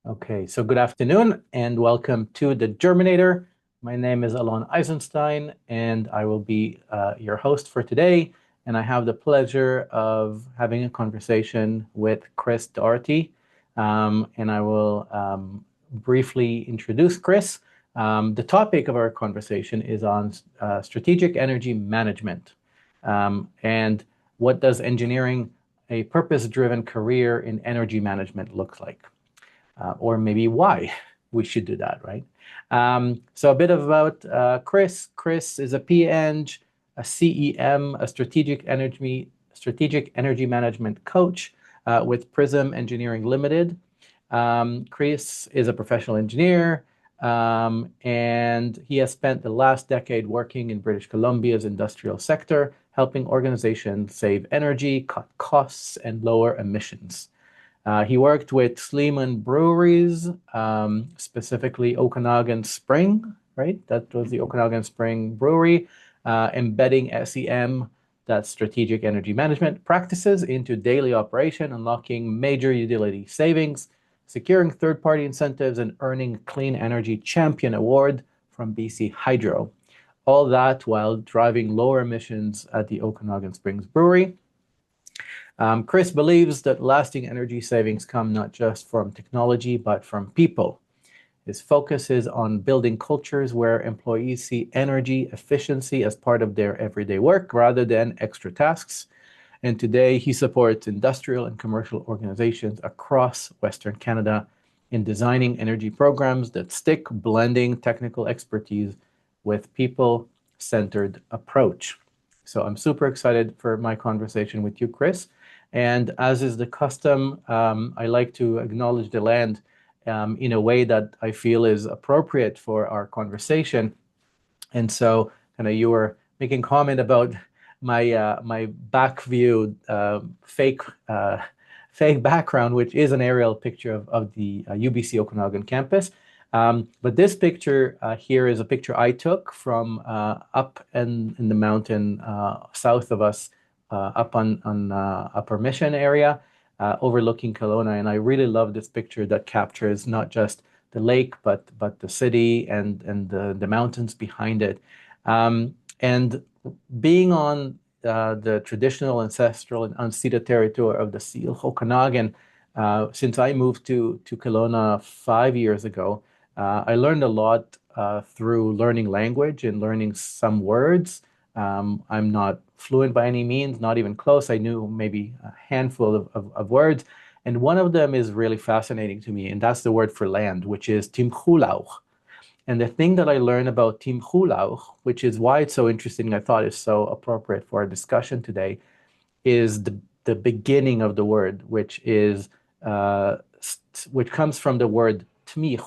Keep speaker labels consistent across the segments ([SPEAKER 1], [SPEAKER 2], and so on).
[SPEAKER 1] Okay, so good afternoon and welcome to the Germinator. My name is Alon Eisenstein and I will be your host for today. And I have the pleasure of having a conversation with Chris Dougherty. And I will briefly introduce Chris. The topic of our conversation is on strategic energy management. And what does engineering a purpose-driven career in energy management look like? Or maybe why we should do that, right? So a bit about Chris. Chris is a P.Eng, a CEM, a strategic energy management coach with Prism Engineering Limited. Chris is a professional engineer, and he has spent the last decade working in British Columbia's industrial sector, helping organizations save energy, cut costs, and lower emissions. He worked with Sleeman Breweries, specifically Okanagan Spring, right? That was the Okanagan Spring Brewery, embedding SEM, that's strategic energy management practices, into daily operation, unlocking major utility savings, securing third-party incentives, and earning Clean Energy Champion Award from BC Hydro. All that while driving lower emissions at the Okanagan Springs Brewery. Chris believes that lasting energy savings come not just from technology, but from people. His focus is on building cultures where employees see energy efficiency as part of their everyday work rather than extra tasks. And today he supports industrial and commercial organizations across Western Canada in designing energy programs that stick, blending technical expertise with people-centered approach. So I'm super excited for my conversation with you, Chris. And as is the custom, I like to acknowledge the land in a way that I feel is appropriate for our conversation. And so, kind of, you were making comment about my back view fake background, which is an aerial picture of the UBC Okanagan campus. But this picture here is a picture I took from up in the mountain south of us, up on Upper Mission area, overlooking Kelowna. And I really love this picture that captures not just the lake, but the city and the mountains behind it. And being on the traditional, ancestral, and unceded territory of the Syilx Okanagan, since I moved to Kelowna 5 years ago, I learned a lot through learning language and learning some words. I'm not fluent by any means, not even close. I knew maybe a handful of words. And one of them is really fascinating to me, and that's the word for land, which is Timchulauch. And the thing that I learned about Timchulauch, which is why it's so interesting, I thought is so appropriate for our discussion today, is the beginning of the word, which comes from the word Tmich,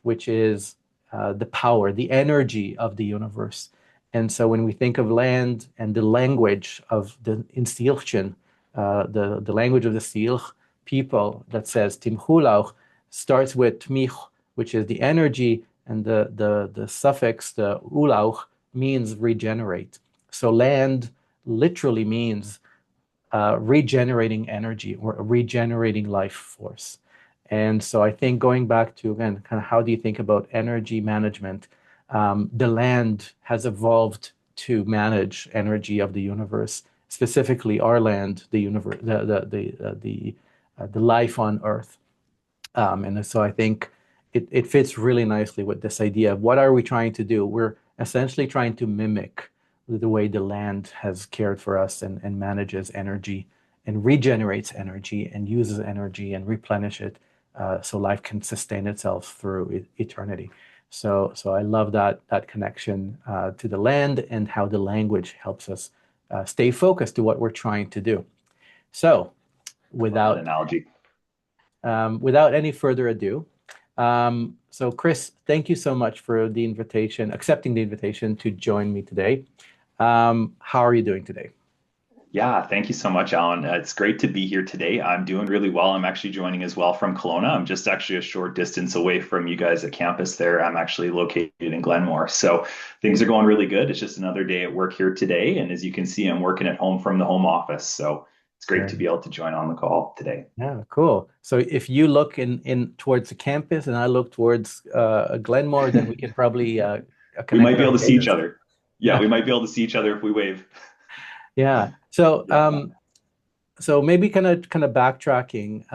[SPEAKER 1] which is the power, the energy of the universe. And so when we think of land and the language of the Instielchen, the language of the Syilx people that says Timchulauch starts with Tmich, which is the energy, and the suffix, the ulauch, means regenerate. So land literally means regenerating energy or regenerating life force. And so I think going back to, again, kind of how do you think about energy management? The land has evolved to manage energy of the universe, specifically our land, the universe, the life on Earth. And so I think it fits really nicely with this idea of what are we trying to do? We're essentially trying to mimic the way the land has cared for us and manages energy and regenerates energy and uses energy and replenish it so life can sustain itself through eternity. So I love that connection to the land and how the language helps us stay focused to what we're trying to do. So
[SPEAKER 2] Love that
[SPEAKER 1] without
[SPEAKER 2] analogy.
[SPEAKER 1] without any further ado, so Chris, thank you so much for the invitation, accepting the invitation to join me today. How are you doing today?
[SPEAKER 2] Yeah, thank you so much, Alan. It's great to be here today. I'm doing really well. I'm actually joining as well from Kelowna. I'm just actually a short distance away from you guys at campus there. I'm actually located in Glenmore. So things are going really good. It's just another day at work here today. And as you can see, I'm working at home from the home office. So it's great to
[SPEAKER 1] Right.
[SPEAKER 2] be able to join on the call today.
[SPEAKER 1] Yeah, cool. So if you look in towards the campus and I look towards Glenmore, then we can probably
[SPEAKER 2] We
[SPEAKER 1] connect
[SPEAKER 2] might be
[SPEAKER 1] our
[SPEAKER 2] able to see each
[SPEAKER 1] gaze.
[SPEAKER 2] other. Yeah,
[SPEAKER 1] Yeah.
[SPEAKER 2] we might be able to see each other if we wave.
[SPEAKER 1] Yeah. So
[SPEAKER 2] Yeah.
[SPEAKER 1] so maybe kind of backtracking.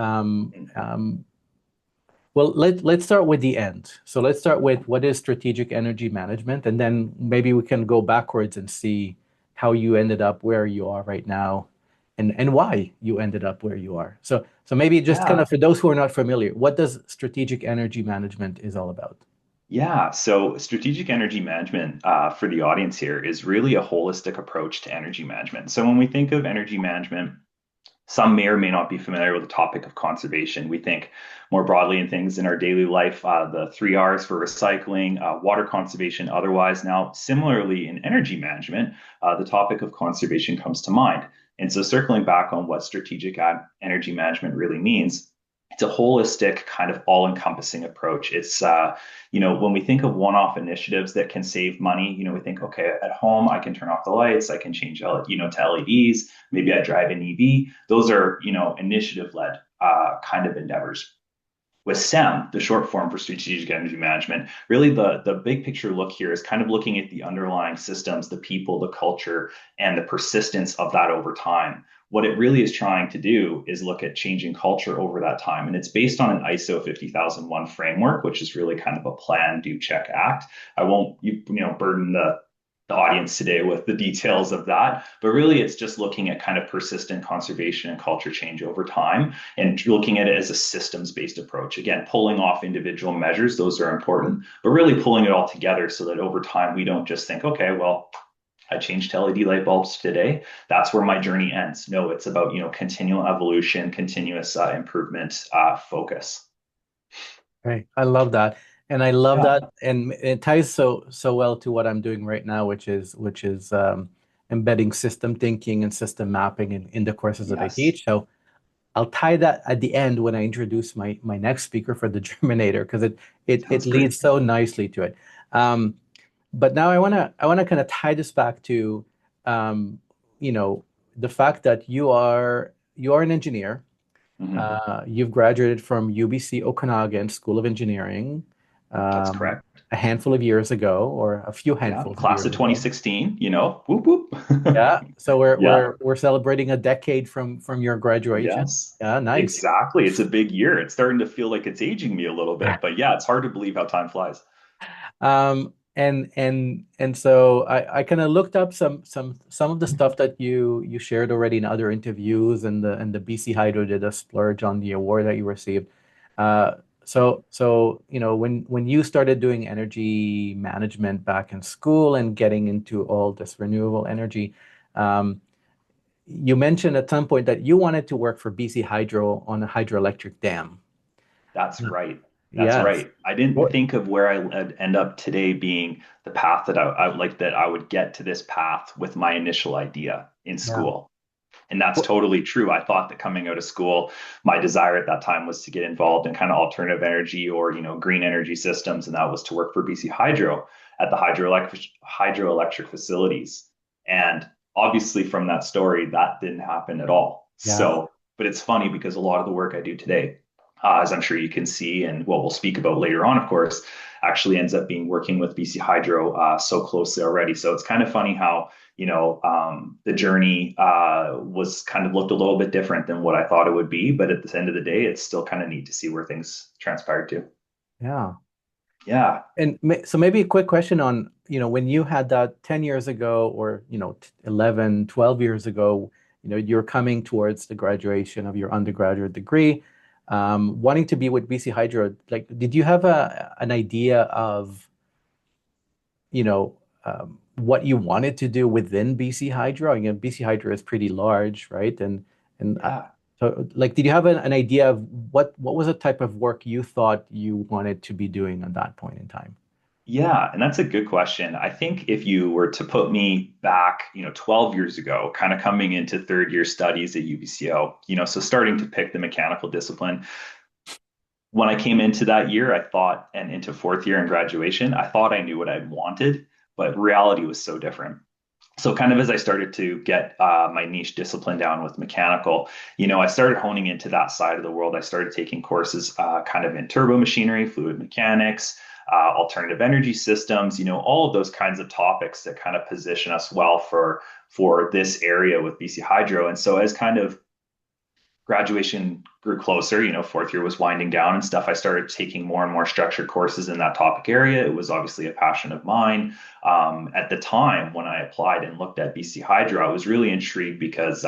[SPEAKER 1] Well, let's start with the end. So let's start with what is strategic energy management, and then maybe we can go backwards and see how you ended up where you are right now, and why you ended up where you are. So maybe just kind
[SPEAKER 2] Yeah.
[SPEAKER 1] of for those who are not familiar, what does strategic energy management is all about?
[SPEAKER 2] Yeah, so strategic energy management for the audience here is really a holistic approach to energy management. So when we think of energy management, some may or may not be familiar with the topic of conservation. We think more broadly in things in our daily life, the 3 R's for recycling, water conservation, otherwise. Now, similarly in energy management, the topic of conservation comes to mind. And so, circling back on what strategic energy management really means, it's a holistic kind of all-encompassing approach. When we think of one-off initiatives that can save money, we think, okay, at home I can turn off the lights, I can change, to LEDs. Maybe I drive an EV. Those are, initiative-led kind of endeavors. With STEM, the short form for strategic energy management, really the big picture look here is kind of looking at the underlying systems, the people, the culture, and the persistence of that over time. What it really is trying to do is look at changing culture over that time. And it's based on an ISO 50001 framework, which is really kind of a plan, do, check, act. I won't burden the audience today with the details of that, but really it's just looking at kind of persistent conservation and culture change over time and looking at it as a systems based approach. Again, pulling off individual measures, those are important, but really pulling it all together so that over time we don't just think, okay, well, I changed LED light bulbs today. That's where my journey ends. No, it's about continual evolution, continuous improvement, focus.
[SPEAKER 1] Right. I love that. And I love
[SPEAKER 2] Yeah,
[SPEAKER 1] that. And it ties so well to what I'm doing right now, which is embedding system thinking and system mapping in the courses that I
[SPEAKER 2] yes,
[SPEAKER 1] teach. So I'll tie that at the end when I introduce my next speaker for the Germinator, because it
[SPEAKER 2] sounds great.
[SPEAKER 1] leads so nicely to it. Um, but now I wanna kind of tie this back to um, you know, the fact that you are an engineer.
[SPEAKER 2] Mhm.
[SPEAKER 1] You've graduated from UBC Okanagan School of Engineering
[SPEAKER 2] That's
[SPEAKER 1] um,
[SPEAKER 2] correct.
[SPEAKER 1] a handful of years ago, or a few
[SPEAKER 2] Yeah,
[SPEAKER 1] handfuls of
[SPEAKER 2] class
[SPEAKER 1] years
[SPEAKER 2] of
[SPEAKER 1] ago.
[SPEAKER 2] 2016, whoop whoop.
[SPEAKER 1] Yeah. So we're
[SPEAKER 2] Yeah,
[SPEAKER 1] we're we're celebrating a decade from your graduation.
[SPEAKER 2] yes,
[SPEAKER 1] Yeah, nice.
[SPEAKER 2] exactly. It's a big year. It's starting to feel like it's aging me a little bit, but yeah, it's hard to believe how time flies.
[SPEAKER 1] And so I kind of looked up some of the stuff that you shared already in other interviews, and the BC Hydro did a splurge on the award that you received. So when you started doing energy management back in school and getting into all this renewable energy, um, you mentioned at some point that you wanted to work for BC Hydro on a hydroelectric dam.
[SPEAKER 2] That's right. That's
[SPEAKER 1] Yes.
[SPEAKER 2] right. I didn't
[SPEAKER 1] What?
[SPEAKER 2] think of where I'd end up today being the path that I like that I would get to this path with my initial idea in
[SPEAKER 1] Yeah.
[SPEAKER 2] school. And that's
[SPEAKER 1] What?
[SPEAKER 2] totally true. I thought that coming out of school, my desire at that time was to get involved in kind of alternative energy or, green energy systems. And that was to work for BC Hydro at the hydroelectric facilities. And obviously from that story, that didn't happen at all.
[SPEAKER 1] Yeah.
[SPEAKER 2] So, but it's funny because a lot of the work I do today, as I'm sure you can see, and what we'll speak about later on, of course, actually ends up being working with BC Hydro so closely already. So it's kind of funny how the journey was kind of looked a little bit different than what I thought it would be. But at the end of the day, it's still kind of neat to see where things transpired to.
[SPEAKER 1] Yeah.
[SPEAKER 2] Yeah,
[SPEAKER 1] And so maybe a quick question on, when you had that 10 years ago, or, 11, 12 years ago, you're coming towards the graduation of your undergraduate degree, wanting to be with BC Hydro, like, did you have an idea of, what you wanted to do within BC Hydro? Again, BC Hydro is pretty large, right? And
[SPEAKER 2] yeah.
[SPEAKER 1] so, like, did you have an idea of what was the type of work you thought you wanted to be doing at that point in time?
[SPEAKER 2] Yeah, and that's a good question. I think if you were to put me back, 12 years ago, kind of coming into third year studies at UBCO, so starting to pick the mechanical discipline, when I came into that year, I thought, and into fourth year in graduation, I thought I knew what I wanted, but reality was so different. So kind of as I started to get my niche discipline down with mechanical, I started honing into that side of the world. I started taking courses kind of in turbo machinery, fluid mechanics, alternative energy systems, all of those kinds of topics that kind of position us well for this area with BC Hydro. And so as kind of graduation grew closer, fourth year was winding down and stuff, I started taking more and more structured courses in that topic area. It was obviously a passion of mine. At the time when I applied and looked at BC Hydro, I was really intrigued because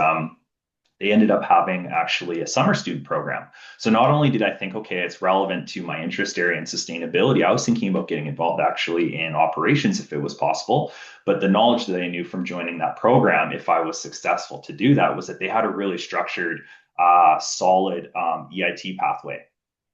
[SPEAKER 2] they ended up having actually a summer student program. So not only did I think, okay, it's relevant to my interest area and sustainability, I was thinking about getting involved actually in operations if it was possible. But the knowledge that I knew from joining that program, if I was successful to do that, was that they had a really structured, solid EIT pathway.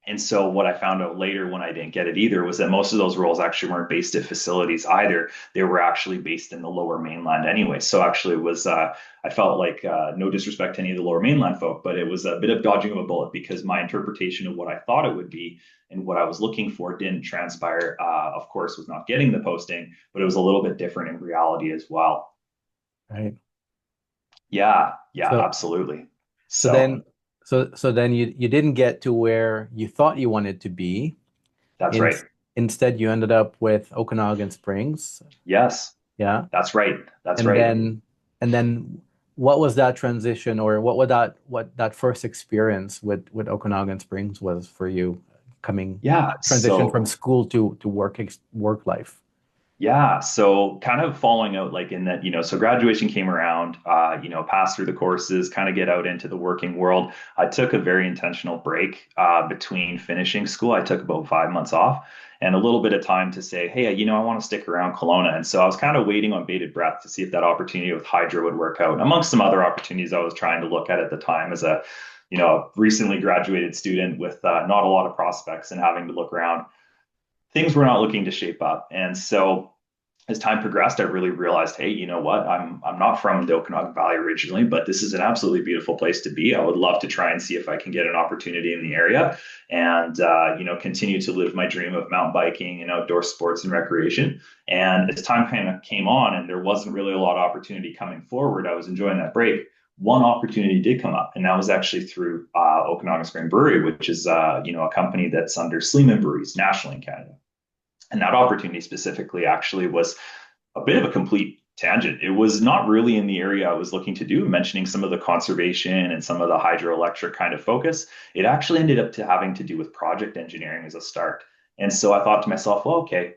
[SPEAKER 2] And so what I found out later when I didn't get it either was that most of those roles actually weren't based at facilities either. They were actually based in the lower mainland anyway. So actually it was, I felt like no disrespect to any of the lower mainland folk, but it was a bit of dodging of a bullet because my interpretation of what I thought it would be and what I was looking for didn't transpire. Of course, was not getting the posting, but it was a little bit different in reality as well.
[SPEAKER 1] Right.
[SPEAKER 2] Yeah, yeah,
[SPEAKER 1] So
[SPEAKER 2] absolutely.
[SPEAKER 1] so
[SPEAKER 2] So
[SPEAKER 1] then so then you didn't get to where you thought you wanted to be.
[SPEAKER 2] that's
[SPEAKER 1] In,
[SPEAKER 2] right.
[SPEAKER 1] Instead, you ended up with Okanagan Springs.
[SPEAKER 2] Yes,
[SPEAKER 1] Yeah.
[SPEAKER 2] that's right. That's
[SPEAKER 1] And
[SPEAKER 2] right.
[SPEAKER 1] then and then what was that transition, or what that first experience with Okanagan Springs was for you, coming
[SPEAKER 2] Yeah.
[SPEAKER 1] transition from
[SPEAKER 2] So
[SPEAKER 1] school to work life?
[SPEAKER 2] Yeah, so kind of following out like in that, so graduation came around, passed through the courses, kind of get out into the working world. I took a very intentional break between finishing school. I took about 5 months off and a little bit of time to say, hey, I want to stick around Kelowna. And so I was kind of waiting on bated breath to see if that opportunity with Hydro would work out, amongst some other opportunities I was trying to look at the time as a, recently graduated student with not a lot of prospects and having to look around. Things were not looking to shape up. And so as time progressed, I really realized, hey, you know what? I'm not from the Okanagan Valley originally, but this is an absolutely beautiful place to be. I would love to try and see if I can get an opportunity in the area and continue to live my dream of mountain biking and outdoor sports and recreation. And as time kind of came on and there wasn't really a lot of opportunity coming forward, I was enjoying that break. One opportunity did come up, and that was actually through Okanagan Spring Brewery, which is a company that's under Sleeman Breweries nationally in Canada. And that opportunity specifically actually was a bit of a complete tangent. It was not really in the area I was looking to do, mentioning some of the conservation and some of the hydroelectric kind of focus. It actually ended up to having to do with project engineering as a start. And so I thought to myself, well, okay,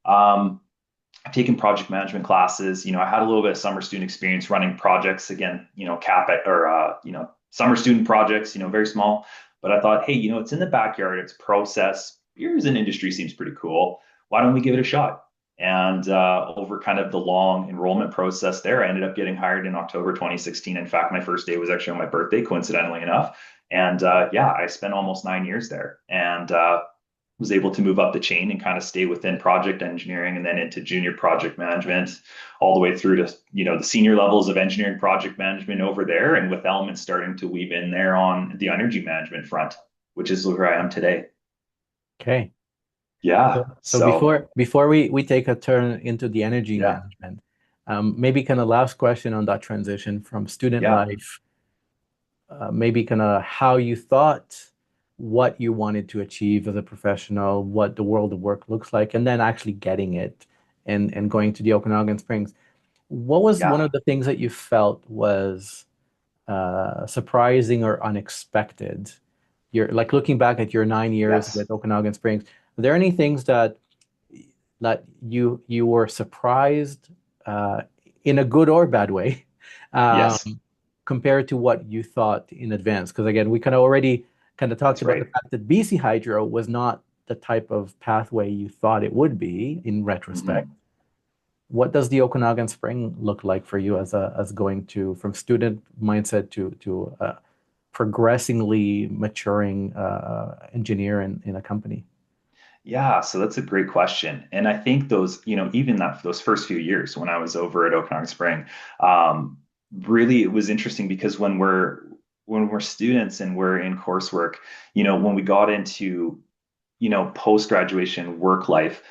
[SPEAKER 2] I've taken project management classes. I had a little bit of summer student experience running projects again, cap it or summer student projects, very small. But I thought, hey, it's in the backyard, it's process. Beer as an industry seems pretty cool. Why don't we give it a shot? And over kind of the long enrollment process there, I ended up getting hired in October 2016. In fact, my first day was actually on my birthday, coincidentally enough. And yeah, I spent almost 9 years there and was able to move up the chain and kind of stay within project engineering and then into junior project management, all the way through to the senior levels of engineering project management over there, and with elements starting to weave in there on the energy management front, which is where I am today.
[SPEAKER 1] Okay.
[SPEAKER 2] Yeah.
[SPEAKER 1] So
[SPEAKER 2] So
[SPEAKER 1] before we take a turn into the energy
[SPEAKER 2] yeah,
[SPEAKER 1] management, maybe kind of last question on that transition from student
[SPEAKER 2] yeah,
[SPEAKER 1] life, maybe kind of how you thought what you wanted to achieve as a professional, what the world of work looks like, and then actually getting it and going to the Okanagan Springs. What was one
[SPEAKER 2] yeah,
[SPEAKER 1] of the things that you felt was surprising or unexpected? You're like looking back at your 9 years
[SPEAKER 2] yes,
[SPEAKER 1] with Okanagan Springs. Are there any things that you were surprised uh, in a good or bad way,
[SPEAKER 2] yes,
[SPEAKER 1] um, compared to what you thought in advance? Because again, we kind of already kind of talked
[SPEAKER 2] that's
[SPEAKER 1] about the
[SPEAKER 2] right.
[SPEAKER 1] fact that BC Hydro was not the type of pathway you thought it would be in retrospect.
[SPEAKER 2] Mhm.
[SPEAKER 1] What does the Okanagan Spring look like for you as going to from student mindset to progressively maturing engineer in a company?
[SPEAKER 2] Yeah, so that's a great question. And I think those, even those first few years when I was over at Okanagan Spring, um, really it was interesting because when we're students and we're in coursework, when we got into, post-graduation work life,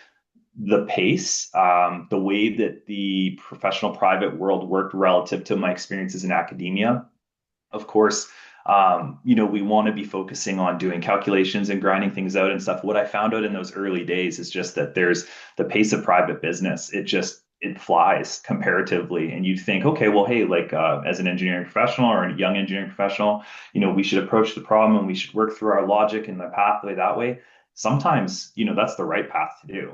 [SPEAKER 2] the pace, the way that the professional private world worked relative to my experiences in academia. Of course, we want to be focusing on doing calculations and grinding things out and stuff. What I found out in those early days is just that there's the pace of private business. It flies comparatively, and you think, okay, well, hey, like as an engineering professional or a young engineering professional, we should approach the problem and we should work through our logic and the pathway that way. Sometimes, that's the right path to do,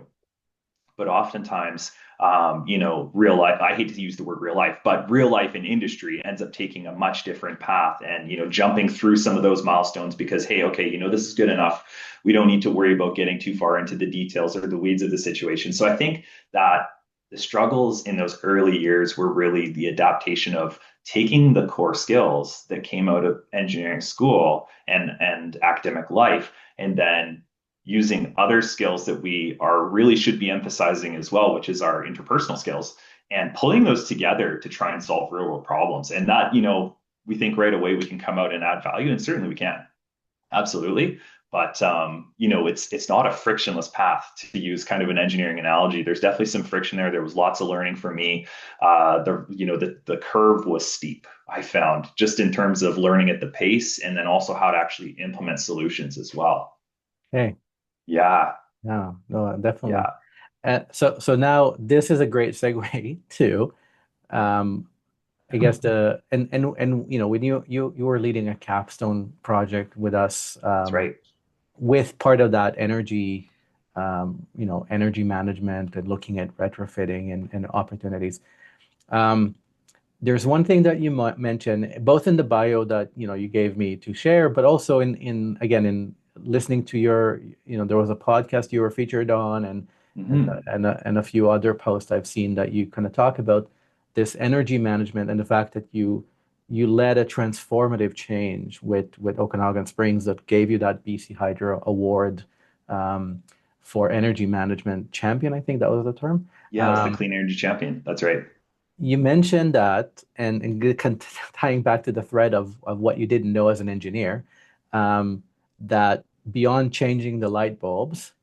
[SPEAKER 2] but oftentimes, real life, I hate to use the word real life, but real life in industry ends up taking a much different path and, jumping through some of those milestones because, hey, okay, this is good enough. We don't need to worry about getting too far into the details or the weeds of the situation. So I think that the struggles in those early years were really the adaptation of taking the core skills that came out of engineering school and academic life, and then using other skills that we are really should be emphasizing as well, which is our interpersonal skills, and pulling those together to try and solve real world problems. And that, we think right away we can come out and add value, and certainly we can, absolutely. But it's not a frictionless path, to use kind of an engineering analogy. There's definitely some friction there. There was lots of learning for me. The curve was steep, I found, just in terms of learning at the pace, and then also how to actually implement solutions as well.
[SPEAKER 1] Hey,
[SPEAKER 2] Yeah,
[SPEAKER 1] no, no, definitely.
[SPEAKER 2] yeah,
[SPEAKER 1] So now this is a great segue to, um, I guess the and when you were leading a capstone project with us,
[SPEAKER 2] that's right.
[SPEAKER 1] with part of that energy, energy management and looking at retrofitting and opportunities. Um, there's one thing that you mentioned, both in the bio that you gave me to share, but also in again in listening to your, there was a podcast you were featured on,
[SPEAKER 2] Hmm.
[SPEAKER 1] and a few other posts I've seen that you kind of talk about this energy management and the fact that you led a transformative change with Okanagan Springs that gave you that BC Hydro Award, for energy management champion. I think that was the term.
[SPEAKER 2] Yeah, it was the
[SPEAKER 1] Um,
[SPEAKER 2] clean energy champion. That's right.
[SPEAKER 1] you mentioned that, tying back to the thread of what you didn't know as an engineer, that beyond changing the light bulbs,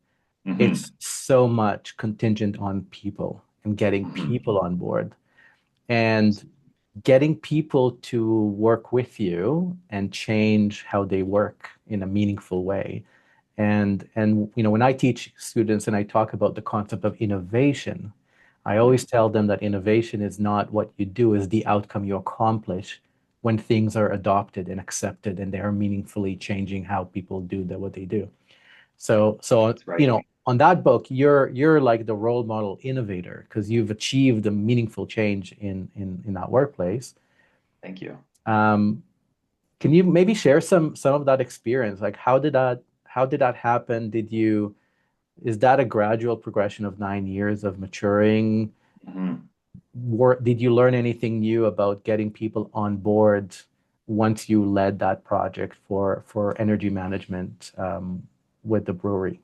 [SPEAKER 1] it's
[SPEAKER 2] Hmm.
[SPEAKER 1] so much contingent on people and getting
[SPEAKER 2] Hmm.
[SPEAKER 1] people on board and getting people to work with you and change how they work in a meaningful way. And when I teach students and I talk about the concept of innovation, I always tell them that innovation is not what you do, is the outcome you accomplish when things are adopted and accepted and they are meaningfully changing how people do what they do. So
[SPEAKER 2] That's right.
[SPEAKER 1] on that book, you're like the role model innovator because you've achieved a meaningful change in that workplace.
[SPEAKER 2] Thank you.
[SPEAKER 1] Um, can you maybe share some of that experience? Like how did that happen? Is that a gradual progression of 9 years of maturing?
[SPEAKER 2] Hmm.
[SPEAKER 1] Did you learn anything new about getting people on board once you led that project for energy management, with the brewery?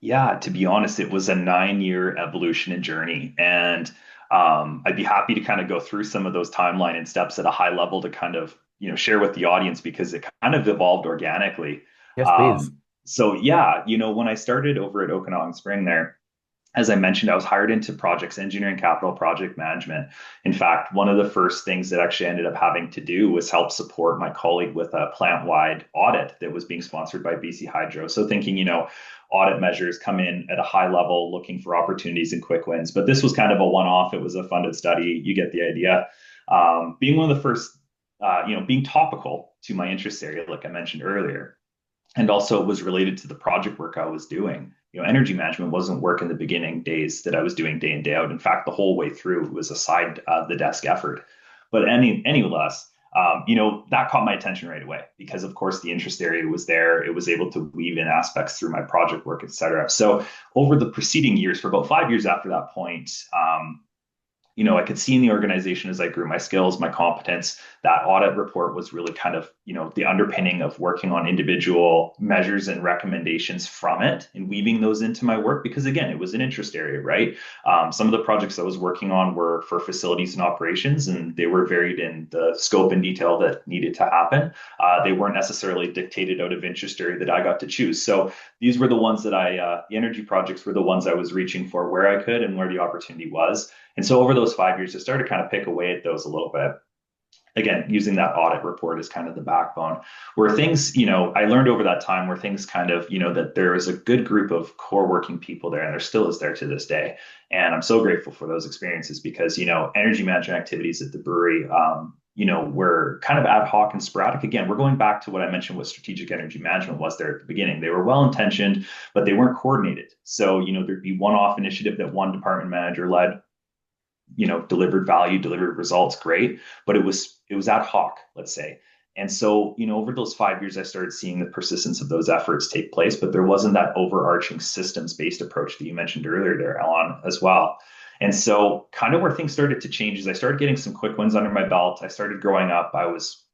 [SPEAKER 2] Yeah, to be honest, it was a 9 year evolution and journey. And I'd be happy to kind of go through some of those timeline and steps at a high level to kind of, share with the audience because it kind of evolved organically.
[SPEAKER 1] Yes, please.
[SPEAKER 2] So yeah, when I started over at Okanagan Spring there, as I mentioned, I was hired into projects engineering, capital project management. In fact, one of the first things that actually ended up having to do was help support my colleague with a plant-wide audit that was being sponsored by BC Hydro. So thinking, audit measures come in at a high level, looking for opportunities and quick wins. But this was kind of a one-off. It was a funded study. You get the idea. Being one of the first, being topical to my interest area, like I mentioned earlier, and also it was related to the project work I was doing. Energy management wasn't work in the beginning days that I was doing day in day out. In fact, the whole way through it was a side the desk effort. But any less, that caught my attention right away because, of course, the interest area was there. It was able to weave in aspects through my project work, et cetera. So over the preceding years, for about 5 years after that point, I could see in the organization as I grew my skills, my competence, that audit report was really kind of, the underpinning of working on individual measures and recommendations from it and weaving those into my work because, again, it was an interest area, right? Some of the projects I was working on were for facilities and operations, and they were varied in the scope and detail that needed to happen. They weren't necessarily dictated out of interest area that I got to choose. So these were the ones that the energy projects were the ones I was reaching for where I could and where the opportunity was. And so over those 5 years, I started to kind of pick away at those a little bit. Again, using that audit report as kind of the backbone, where things, I learned over that time where things kind of, that there was a good group of core working people there, and there still is there to this day. And I'm so grateful for those experiences because, energy management activities at the brewery, were kind of ad hoc and sporadic. Again, we're going back to what I mentioned what strategic energy management was there at the beginning. They were well intentioned, but they weren't coordinated. So, there'd be one-off initiative that one department manager led, delivered value, delivered results, great, but it was ad hoc, let's say. And so, over those 5 years, I started seeing the persistence of those efforts take place, but there wasn't that overarching systems-based approach that you mentioned earlier there, Alan, as well. And so, kind of where things started to change is I started getting some quick wins under my belt. I started growing up. I was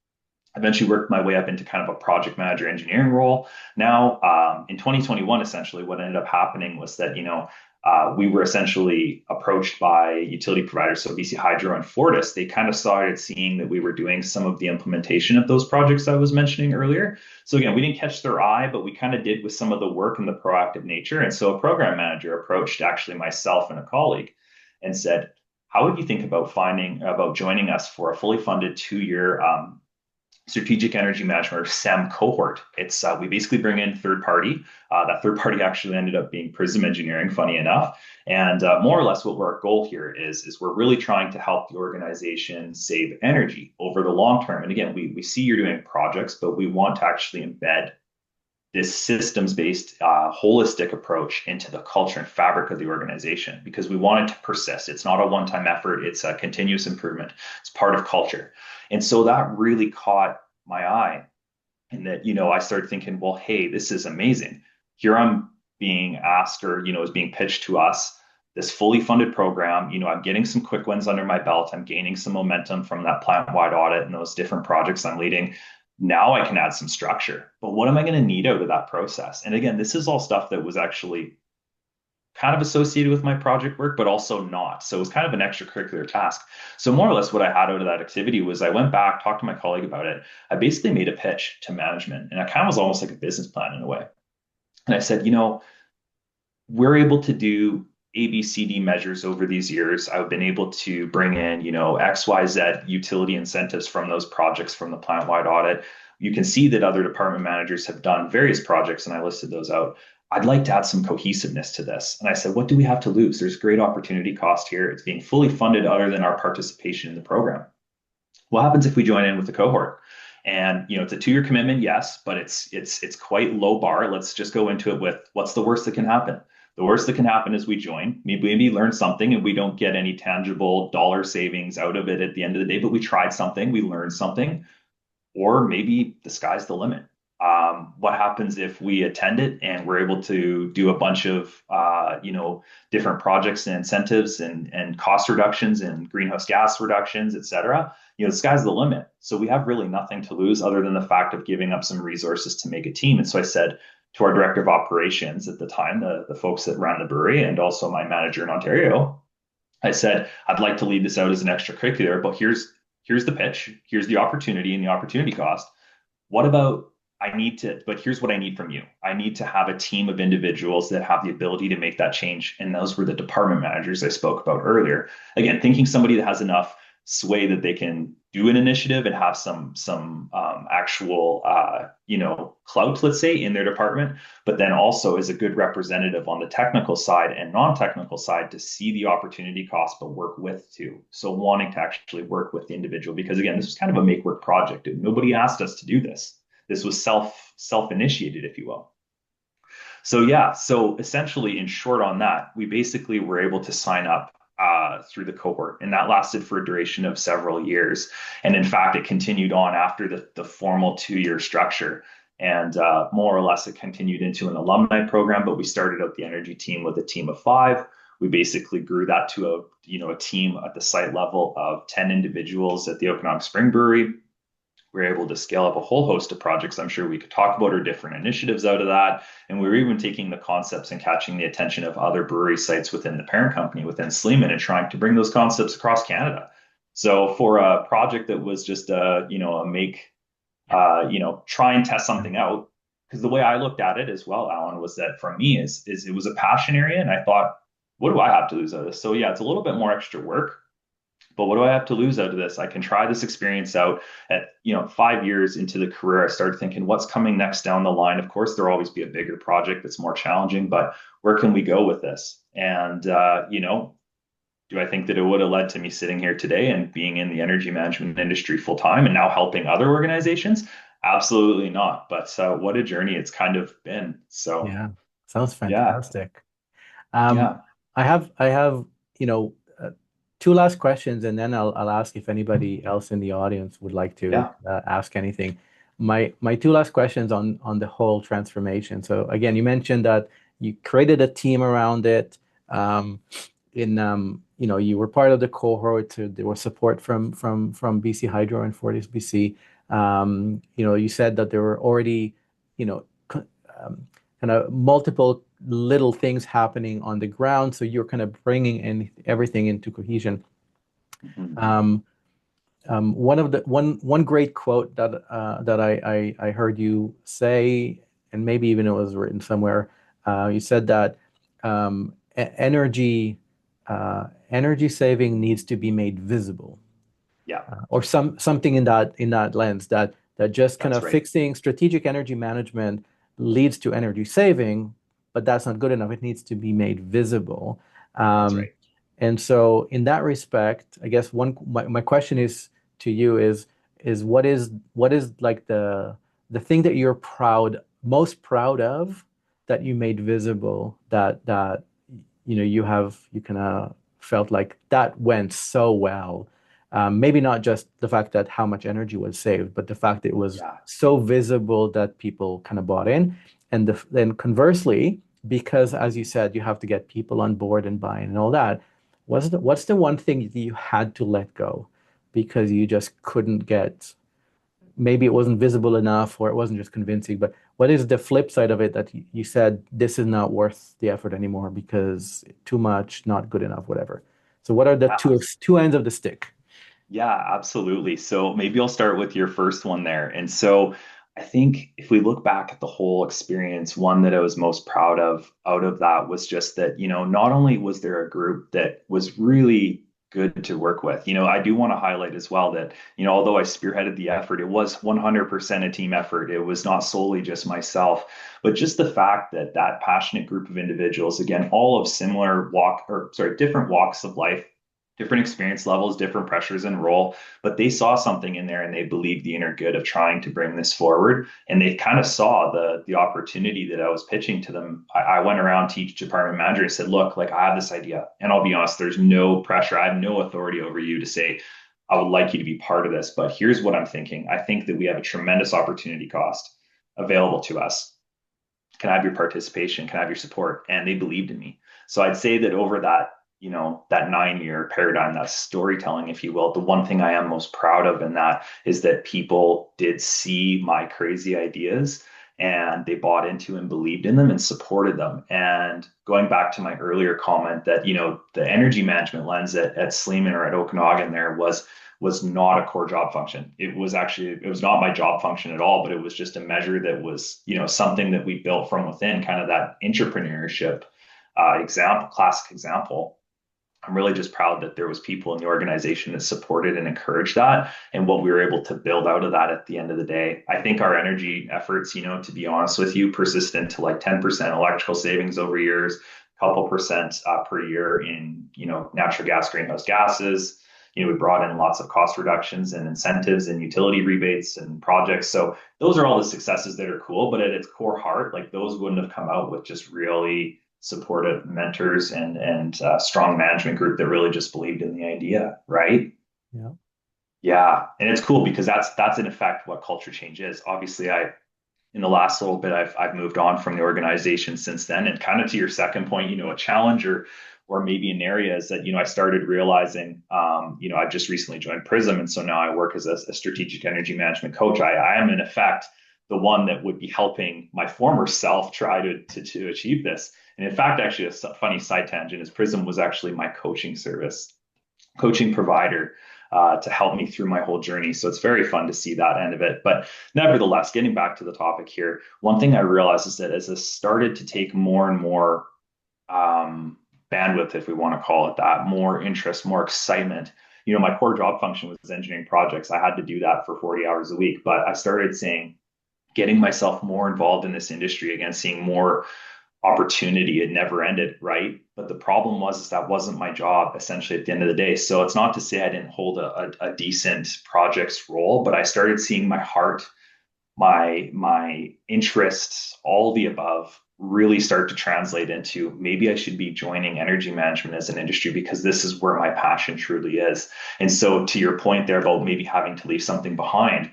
[SPEAKER 2] eventually worked my way up into kind of a project manager engineering role. Now, in 2021, essentially, what ended up happening was that, we were essentially approached by utility providers, so BC Hydro and Fortis. They kind of started seeing that we were doing some of the implementation of those projects I was mentioning earlier. So again, we didn't catch their eye, but we kind of did with some of the work and the proactive nature. And so a program manager approached actually myself and a colleague and said, "How would you think about joining us for a fully funded 2 year strategic energy management or SEM cohort?" It's we basically bring in third party. That third party actually ended up being Prism Engineering, funny enough. And more or less, what our goal here is we're really trying to help the organization save energy over the long term. And again, we see you're doing projects, but we want to actually embed this systems-based, holistic approach into the culture and fabric of the organization because we want it to persist. It's not a one-time effort. It's a continuous improvement. It's part of culture. And so that really caught my eye in that, I started thinking, well, hey, this is amazing. Here I'm being asked or, is being pitched to us this fully funded program. I'm getting some quick wins under my belt. I'm gaining some momentum from that plant-wide audit and those different projects I'm leading. Now I can add some structure, but what am I going to need out of that process? And again, this is all stuff that was actually kind of associated with my project work, but also not. So it was kind of an extracurricular task. So more or less what I had out of that activity was I went back, talked to my colleague about it. I basically made a pitch to management and it kind of was almost like a business plan in a way. And I said, we're able to do ABCD measures over these years. I've been able to bring in, XYZ utility incentives from those projects from the plant-wide audit. You can see that other department managers have done various projects, and I listed those out. I'd like to add some cohesiveness to this. And I said, what do we have to lose? There's great opportunity cost here. It's being fully funded other than our participation in the program. What happens if we join in with the cohort? And it's a 2 year commitment, yes, but it's quite low bar. Let's just go into it with what's the worst that can happen. The worst that can happen is we join, maybe learn something, and we don't get any tangible dollar savings out of it at the end of the day. But we tried something, we learned something, or maybe the sky's the limit. What happens if we attend it and we're able to do a bunch of different projects and incentives and cost reductions and greenhouse gas reductions, et cetera? The sky's the limit. So we have really nothing to lose other than the fact of giving up some resources to make a team. And so I said to our director of operations at the time, the folks that ran the brewery, and also my manager in Ontario, I said, I'd like to lead this out as an extracurricular, but here's the pitch, here's the opportunity and the opportunity cost. What about but here's what I need from you. I need to have a team of individuals that have the ability to make that change. And those were the department managers I spoke about earlier. Again, thinking somebody that has enough sway that they can do an initiative and have some actual clout, let's say, in their department, but then also is a good representative on the technical side and non-technical side to see the opportunity cost, but work with too. So wanting to actually work with the individual, because again, this was kind of a make work project. Nobody asked us to do this. This was self-initiated, if you will. So yeah, so essentially, in short, on that, we basically were able to sign up through the cohort, and that lasted for a duration of several years. And in fact, it continued on after the formal 2 year structure. And more or less, it continued into an alumni program. But we started out the energy team with a team of 5. We basically grew that to a team at the site level of 10 individuals at the Okanagan Spring Brewery. We were able to scale up a whole host of projects I'm sure we could talk about, or different initiatives out of that. And we were even taking the concepts and catching the attention of other brewery sites within the parent company, within Sleeman, and trying to bring those concepts across Canada. So for a project that was just a make, try and test something out, because the way I looked at it as well, Alan, was that for me is it was a passion area, and I thought, what do I have to lose out of this? So yeah, it's a little bit more extra work, but what do I have to lose out of this? I can try this experience out at, 5 years into the career. I started thinking, what's coming next down the line? Of course, there'll always be a bigger project that's more challenging, but where can we go with this? And, do I think that it would have led to me sitting here today and being in the energy management industry full time and now helping other organizations? Absolutely not. But what a journey it's kind of been. So,
[SPEAKER 1] Yeah, sounds
[SPEAKER 2] yeah,
[SPEAKER 1] fantastic. Um,
[SPEAKER 2] yeah,
[SPEAKER 1] I have, you know, two last questions, and then I'll ask if anybody else in the audience would like to
[SPEAKER 2] yeah,
[SPEAKER 1] ask anything. My two last questions on the whole transformation. So again, you mentioned that you created a team around it. You were part of the cohort. There was support from BC Hydro and Fortis BC. You said that there were already, you know, kind of multiple little things happening on the ground. So you're kind of bringing in everything into cohesion.
[SPEAKER 2] mhm,
[SPEAKER 1] Um, one great quote that I heard you say, and maybe even it was written somewhere. You said that energy saving needs to be made visible,
[SPEAKER 2] yeah,
[SPEAKER 1] or something in that lens, that just kind
[SPEAKER 2] that's
[SPEAKER 1] of
[SPEAKER 2] right.
[SPEAKER 1] fixing strategic energy management leads to energy saving, but that's not good enough. It needs to be made visible.
[SPEAKER 2] That's
[SPEAKER 1] Um,
[SPEAKER 2] right.
[SPEAKER 1] and so in that respect, I guess my question is to you is what is like the thing that you're most proud of, that you made visible, that you kind of felt like that went so well. Maybe not just the fact that how much energy was saved, but the fact that it was
[SPEAKER 2] Yeah.
[SPEAKER 1] so visible that people kind of bought in. And then conversely, because as you said, you have to get people on board and buy in and all that. What's the one thing that you had to let go because you just couldn't get, maybe it wasn't visible enough, or it wasn't just convincing, but what is the flip side of it that you said this is not worth the effort anymore because too much, not good enough, whatever. So what are the
[SPEAKER 2] Yeah.
[SPEAKER 1] two ends of the stick?
[SPEAKER 2] Yeah, absolutely. So maybe I'll start with your first one there. And so I think if we look back at the whole experience, one that I was most proud of out of that was just that, not only was there a group that was really good to work with, I do want to highlight as well that, although I spearheaded the effort, it was 100% a team effort. It was not solely just myself, but just the fact that that passionate group of individuals, again, all of different walks of life, different experience levels, different pressures and role, but they saw something in there and they believed the inner good of trying to bring this forward. And they kind of saw the opportunity that I was pitching to them. I went around to each department manager and said, look, like I have this idea. And I'll be honest, there's no pressure. I have no authority over you to say, I would like you to be part of this, but here's what I'm thinking. I think that we have a tremendous opportunity cost available to us. Can I have your participation? Can I have your support? And they believed in me. So I'd say that over that 9 year paradigm, that storytelling, if you will, the one thing I am most proud of in that is that people did see my crazy ideas and they bought into and believed in them and supported them. And going back to my earlier comment that, the energy management lens at Sleeman or at Okanagan there was not a core job function. It was not my job function at all, but it was just a measure that was, something that we built from within, kind of that entrepreneurship classic example. I'm really just proud that there was people in the organization that supported and encouraged that and what we were able to build out of that at the end of the day. I think our energy efforts, to be honest with you, persistent to like 10% electrical savings over years, a couple percent per year in, natural gas greenhouse gases. We brought in lots of cost reductions and incentives and utility rebates and projects. So those are all the successes that are cool, but at its core heart, like those wouldn't have come out with just really supportive mentors and strong management group that really just believed in the idea, right?
[SPEAKER 1] Yeah.
[SPEAKER 2] Yeah, and it's cool because that's in effect what culture change is. Obviously, I in the last little bit, I've moved on from the organization since then, and kind of to your second point, a challenge or or maybe in areas that, I started realizing, I just recently joined Prism. And so now I work as a strategic energy management coach. I am in effect the one that would be helping my former self try to achieve this. And in fact, actually, a funny side tangent is Prism was actually my coaching service, coaching provider to help me through my whole journey. So it's very fun to see that end of it. But nevertheless, getting back to the topic here, one thing I realized is that as I started to take more and more bandwidth, if we want to call it that, more interest, more excitement. My core job function was engineering projects. I had to do that for 40 hours a week, but I started saying, getting myself more involved in this industry again, seeing more opportunity. It never ended, right? But the problem was is that wasn't my job essentially at the end of the day. So it's not to say I didn't hold a decent projects role, but I started seeing my heart, my interests, all the above really start to translate into maybe I should be joining energy management as an industry because this is where my passion truly is. And so to your point there about maybe having to leave something behind,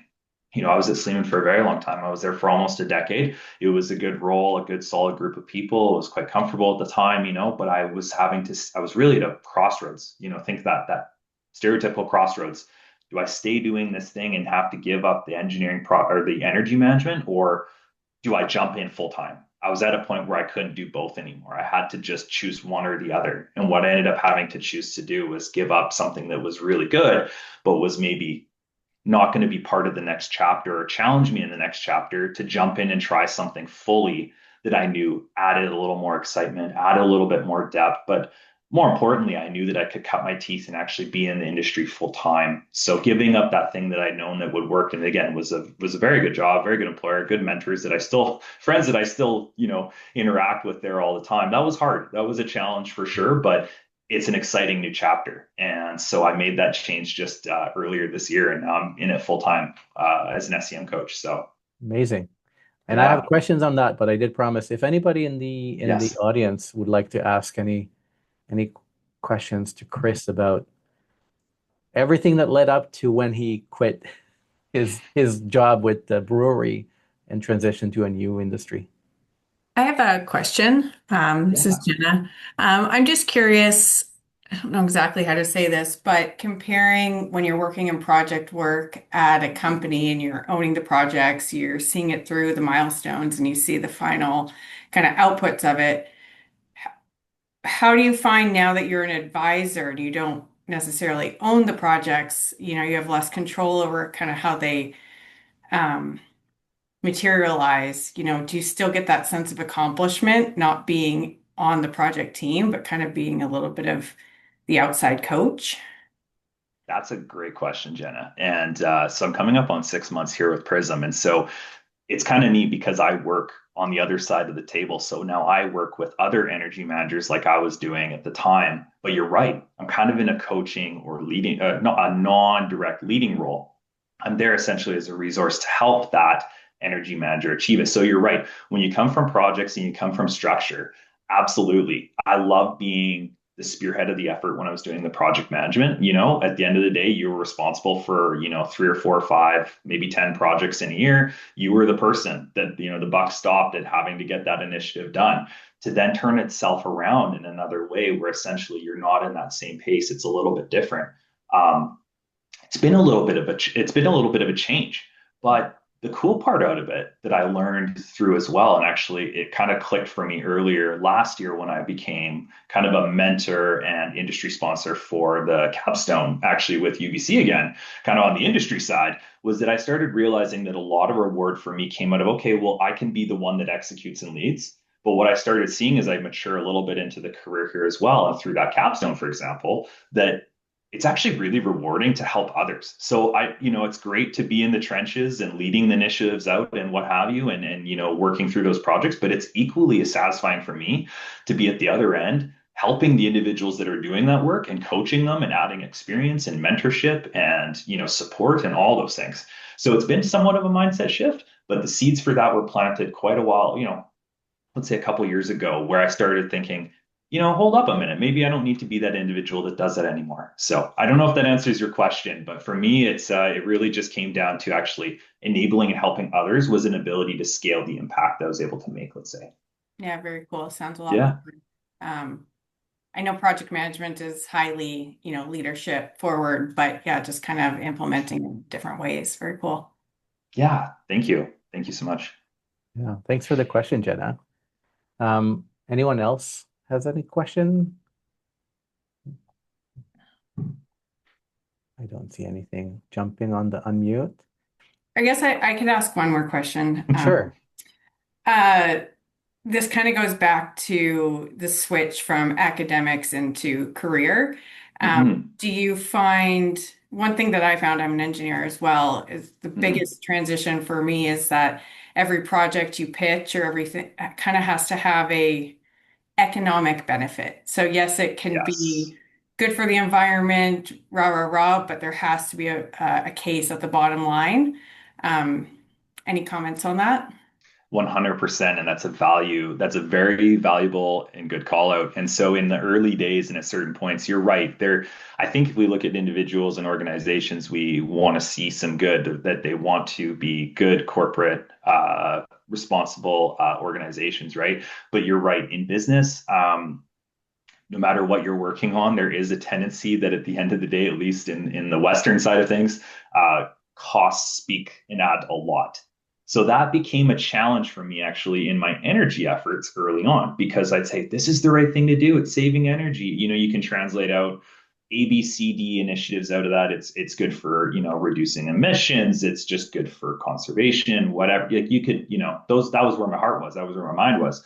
[SPEAKER 2] I was at Sleeman for a very long time. I was there for almost a decade. It was a good role, a good solid group of people. It was quite comfortable at the time, but I was really at a crossroads, think that stereotypical crossroads. Do I stay doing this thing and have to give up the or the energy management, or do I jump in full time? I was at a point where I couldn't do both anymore. I had to just choose one or the other. And what I ended up having to choose to do was give up something that was really good, but was maybe not going to be part of the next chapter or challenge me in the next chapter to jump in and try something fully that I knew added a little more excitement, added a little bit more depth. But more importantly, I knew that I could cut my teeth and actually be in the industry full time. So giving up that thing that I'd known that would work, and again, was a very good job, very good employer, good mentors that I still friends that I still interact with there all the time. That was hard. That was a challenge for sure, but it's an exciting new chapter. And so I made that change just earlier this year, and now I'm in it full time as an SEM coach. So
[SPEAKER 1] Amazing. And I have
[SPEAKER 2] yeah,
[SPEAKER 1] questions on that, but I did promise if anybody in the
[SPEAKER 2] yes,
[SPEAKER 1] audience would like to ask any questions to Chris about everything that led up to when he quit his job with the brewery and transitioned to a new industry.
[SPEAKER 3] I have a question. This is
[SPEAKER 2] yeah,
[SPEAKER 3] Jenna. I'm just curious. I don't know exactly how to say this, but comparing when you're working in project work at a company and you're owning the projects, you're seeing it through the milestones and you see the final kind of outputs of it. How do you find now that you're an advisor and you don't necessarily own the projects, you have less control over kind of how they um, materialize, do you still get that sense of accomplishment, not being on the project team, but kind of being a little bit of the outside coach?
[SPEAKER 2] that's a great question, Jenna. And so I'm coming up on 6 months here with Prism, and so it's kind of neat because I work on the other side of the table. So now I work with other energy managers like I was doing at the time. But you're right. I'm kind of in a coaching or leading, a non-direct leading role. I'm there essentially as a resource to help that energy manager achieve it. So you're right. When you come from projects and you come from structure, absolutely. I love being the spearhead of the effort when I was doing the project management. At the end of the day, you were responsible for, 3 or 4 or 5, maybe 10 projects in a year. You were the person that, the buck stopped at having to get that initiative done. To then turn itself around in another way where essentially you're not in that same pace. It's a little bit different. Um, it's been a little bit of a change, but the cool part out of it that I learned through as well, and actually it kind of clicked for me earlier last year when I became kind of a mentor and industry sponsor for the capstone, actually with UBC again, kind of on the industry side, was that I started realizing that a lot of reward for me came out of, okay, well, I can be the one that executes and leads. But what I started seeing as I mature a little bit into the career here as well, and through that capstone, for example, that it's actually really rewarding to help others. So it's great to be in the trenches and leading the initiatives out and what have you, and working through those projects. But it's equally as satisfying for me to be at the other end, helping the individuals that are doing that work and coaching them and adding experience and mentorship and support and all those things. So it's been somewhat of a mindset shift, but the seeds for that were planted quite a while, let's say a couple years ago, where I started thinking, hold up a minute. Maybe I don't need to be that individual that does that anymore. So I don't know if that answers your question, but for me, it really just came down to actually enabling and helping others was an ability to scale the impact I was able to make, let's say.
[SPEAKER 3] Yeah, very cool. Sounds a lot more.
[SPEAKER 2] Yeah.
[SPEAKER 3] Um, I know project management is highly, leadership forward, but yeah, just kind of implementing in different ways. Very cool.
[SPEAKER 2] Yeah, thank you. Thank you so much.
[SPEAKER 1] Yeah, thanks for the question, Jenna. Anyone else has any question? I don't see anything jumping on the unmute.
[SPEAKER 3] I guess I could ask one more question.
[SPEAKER 1] Sure.
[SPEAKER 3] Uh, this kind of goes back to the switch from academics into career. Do you find one thing that I found, I'm an engineer as well, is the biggest transition for me is that every project you pitch or everything kind of has to have a economic benefit. So yes, it can
[SPEAKER 2] Yes.
[SPEAKER 3] be good for the environment, rah, rah, rah, but there has to be a case at the bottom line. Um, any comments on that?
[SPEAKER 2] 100%. And that's a very valuable and good call out. And so in the early days and at certain points, you're right there. I think if we look at individuals and organizations, we want to see some good, that they want to be good corporate, responsible organizations, right? But you're right in business. No matter what you're working on, there is a tendency that at the end of the day, at least in the Western side of things, costs speak and add a lot. So that became a challenge for me actually in my energy efforts early on, because I'd say this is the right thing to do. It's saving energy. You can translate out A, B, C, D initiatives out of that. It's good for reducing emissions. It's just good for conservation. Whatever. Like you could those that was where my heart was. That was where my mind was.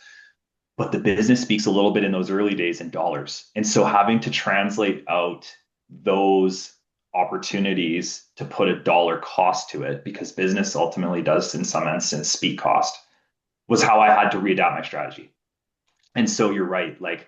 [SPEAKER 2] But the business speaks a little bit in those early days in dollars. And so having to translate out those opportunities to put a dollar cost to it, because business ultimately does in some instance speak cost, was how I had to readapt my strategy. And so you're right. Like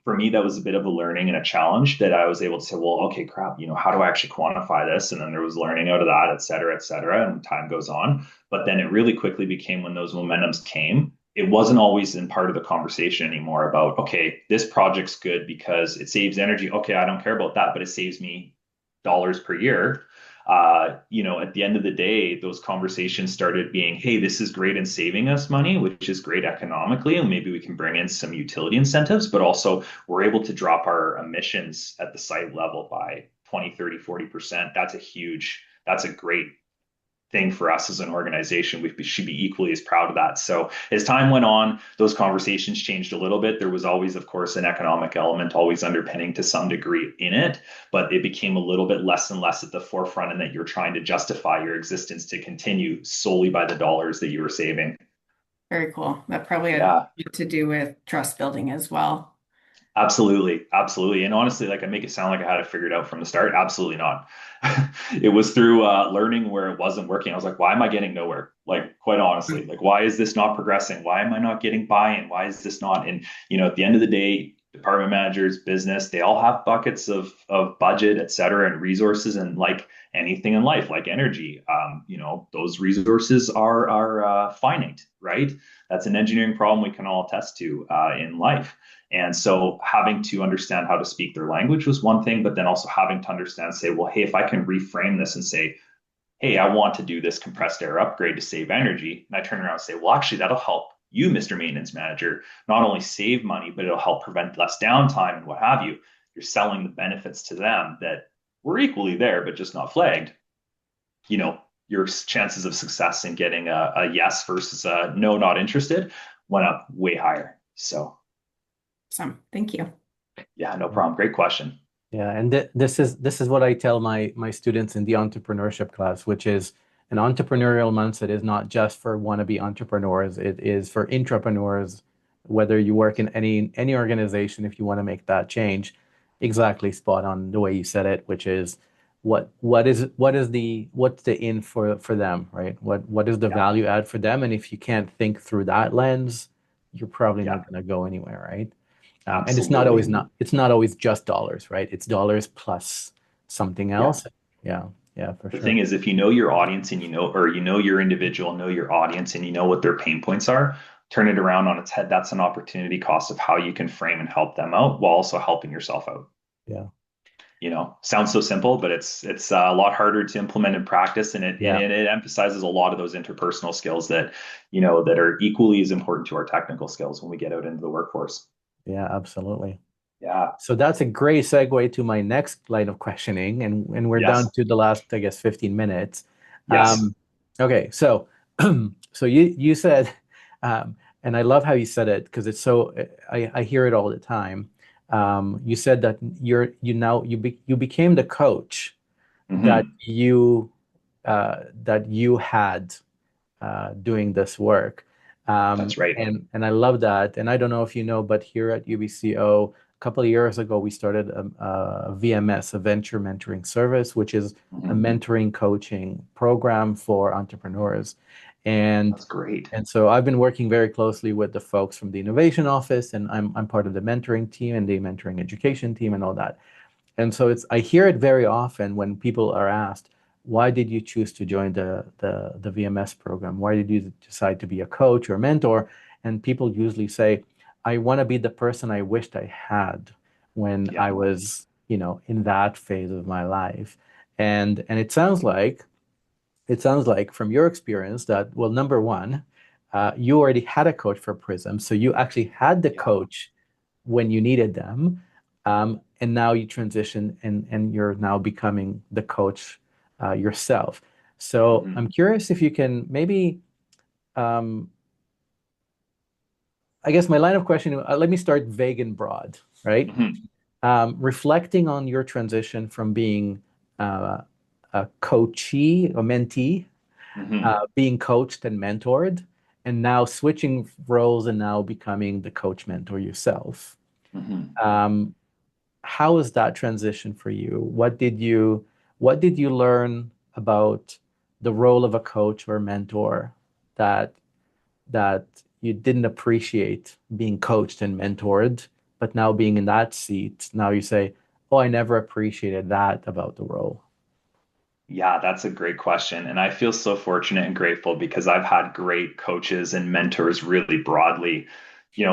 [SPEAKER 2] for me, that was a bit of a learning and a challenge that I was able to say, well, okay, crap, how do I actually quantify this? And then there was learning out of that, et cetera, et cetera. And time goes on. But then it really quickly became when those momentums came, it wasn't always in part of the conversation anymore about, okay, this project's good because it saves energy. Okay, I don't care about that, but it saves me dollars per year. At the end of the day, those conversations started being, hey, this is great in saving us money, which is great economically, and maybe we can bring in some utility incentives, but also we're able to drop our emissions at the site level by 20, 30, 40%. That's a great thing for us as an organization. We should be equally as proud of that. So as time went on, those conversations changed a little bit. There was always, of course, an economic element always underpinning to some degree in it, but it became a little bit less and less at the forefront, and that you're trying to justify your existence to continue solely by the dollars that you were saving.
[SPEAKER 3] Very cool. That probably had
[SPEAKER 2] Yeah.
[SPEAKER 3] to do with trust building as well.
[SPEAKER 2] Absolutely, absolutely. And honestly, like I make it sound like I had it figured out from the start. Absolutely not. It was through learning where it wasn't working. I was like, why am I getting nowhere? Like, quite honestly, like, why is this not progressing? Why am I not getting buy-in? Why is this not? And at the end of the day, department managers, business, they all have buckets of budget, et cetera, and resources. And like anything in life, like energy, those resources are finite, right? That's an engineering problem we can all attest to in life. And so having to understand how to speak their language was one thing, but then also having to understand, say, well, hey, if I can reframe this and say, hey, I want to do this compressed air upgrade to save energy. And I turn around and say, well, actually, that'll help you, Mr. Maintenance Manager, not only save money, but it'll help prevent less downtime and what have you. You're selling the benefits to them that were equally there, but just not flagged. Your chances of success in getting a yes versus a no, not interested, went up way higher. So
[SPEAKER 3] Awesome. Thank you.
[SPEAKER 2] yeah, no problem. Great question.
[SPEAKER 1] Yeah, and this is what I tell my students in the entrepreneurship class, which is an entrepreneurial mindset is not just for wannabe entrepreneurs. It is for intrapreneurs, whether you work in any organization, if you want to make that change. Exactly spot on the way you said it, which is what's the in for them, right? What is the
[SPEAKER 2] Yeah,
[SPEAKER 1] value add for them? And if you can't think through that lens, you're probably
[SPEAKER 2] yeah,
[SPEAKER 1] not going to go anywhere, right? And
[SPEAKER 2] absolutely.
[SPEAKER 1] it's not always just dollars, right? It's dollars plus something
[SPEAKER 2] Yeah.
[SPEAKER 1] else. Yeah, yeah, for
[SPEAKER 2] The
[SPEAKER 1] sure.
[SPEAKER 2] thing is, if you know your audience and or your individual, know your audience and you know what their pain points are, turn it around on its head. That's an opportunity cost of how you can frame and help them out while also helping yourself out.
[SPEAKER 1] Yeah,
[SPEAKER 2] Sounds so simple, but it's a lot harder to implement in practice, and
[SPEAKER 1] yeah,
[SPEAKER 2] it emphasizes a lot of those interpersonal skills that are equally as important to our technical skills when we get out into the workforce.
[SPEAKER 1] yeah, absolutely.
[SPEAKER 2] Yeah.
[SPEAKER 1] So that's a great segue to my next line of questioning, and we're down
[SPEAKER 2] Yes.
[SPEAKER 1] to the last, I guess, 15 minutes.
[SPEAKER 2] Yes.
[SPEAKER 1] Okay, so so you said, and I love how you said it because it's so I hear it all the time. You said that you became the coach that
[SPEAKER 2] Hmm.
[SPEAKER 1] you had doing this work.
[SPEAKER 2] That's right.
[SPEAKER 1] And I love that. And I don't know if you know, but here at UBCO, a couple of years ago, we started a VMS, a venture mentoring service, which is a
[SPEAKER 2] Hmm.
[SPEAKER 1] mentoring coaching program for entrepreneurs. And
[SPEAKER 2] That's great.
[SPEAKER 1] and so I've been working very closely with the folks from the innovation office, and I'm part of the mentoring team and the mentoring education team and all that. And so I hear it very often when people are asked, why did you choose to join the VMS program? Why did you decide to be a coach or mentor? And people usually say, I want to be the person I wished I had when
[SPEAKER 2] Yeah.
[SPEAKER 1] I was, in that phase of my life. And it sounds like from your experience that, well, number one, you already had a coach for Prism, so you actually had the
[SPEAKER 2] Yeah.
[SPEAKER 1] coach when you needed them, and now you transition and you're now becoming the coach yourself. So I'm
[SPEAKER 2] Hmm.
[SPEAKER 1] curious if you can maybe, um, I guess my line of questioning, let me start vague and broad, right?
[SPEAKER 2] Hmm.
[SPEAKER 1] Reflecting on your transition from being uh, a coachee, a mentee,
[SPEAKER 2] Hmm.
[SPEAKER 1] being coached and mentored, and now switching roles and now becoming the coach mentor yourself.
[SPEAKER 2] Hmm.
[SPEAKER 1] Um, how is that transition for you? What did you learn about the role of a coach or mentor that that you didn't appreciate being coached and mentored, but now being in that seat, now you say, "Oh, I never appreciated that about the role."
[SPEAKER 2] Yeah, that's a great question. And I feel so fortunate and grateful because I've had great coaches and mentors really broadly,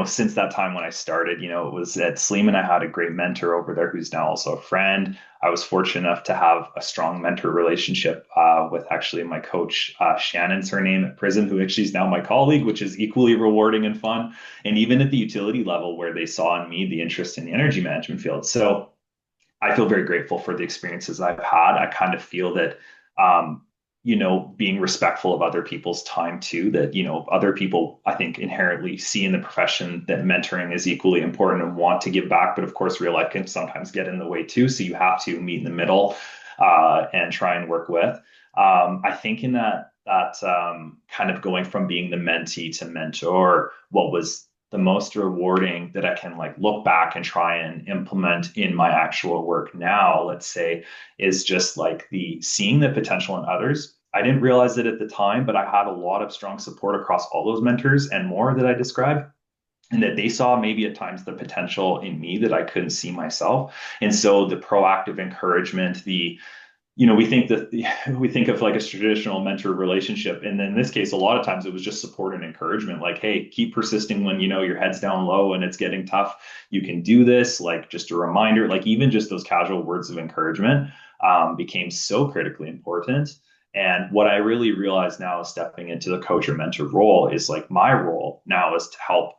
[SPEAKER 2] since that time when I started. It was at Sleeman, I had a great mentor over there who's now also a friend. I was fortunate enough to have a strong mentor relationship with actually my coach, Shannon's her name at Prism, who actually is now my colleague, which is equally rewarding and fun. And even at the utility level, where they saw in me the interest in the energy management field. So, I feel very grateful for the experiences I've had. I kind of feel that, being respectful of other people's time too, that, other people, I think, inherently see in the profession that mentoring is equally important and want to give back. But of course, real life can sometimes get in the way too. So you have to meet in the middle and try and work with. I think in that kind of going from being the mentee to mentor, what was the most rewarding that I can like look back and try and implement in my actual work now, let's say, is just like the seeing the potential in others. I didn't realize it at the time, but I had a lot of strong support across all those mentors and more that I described. And that they saw maybe at times the potential in me that I couldn't see myself. And so the proactive encouragement, we think of like a traditional mentor relationship, and in this case a lot of times it was just support and encouragement, like, hey, keep persisting when your head's down low and it's getting tough. You can do this. Like, just a reminder, like even just those casual words of encouragement became so critically important. And what I really realize now is stepping into the coach or mentor role is like my role now is to help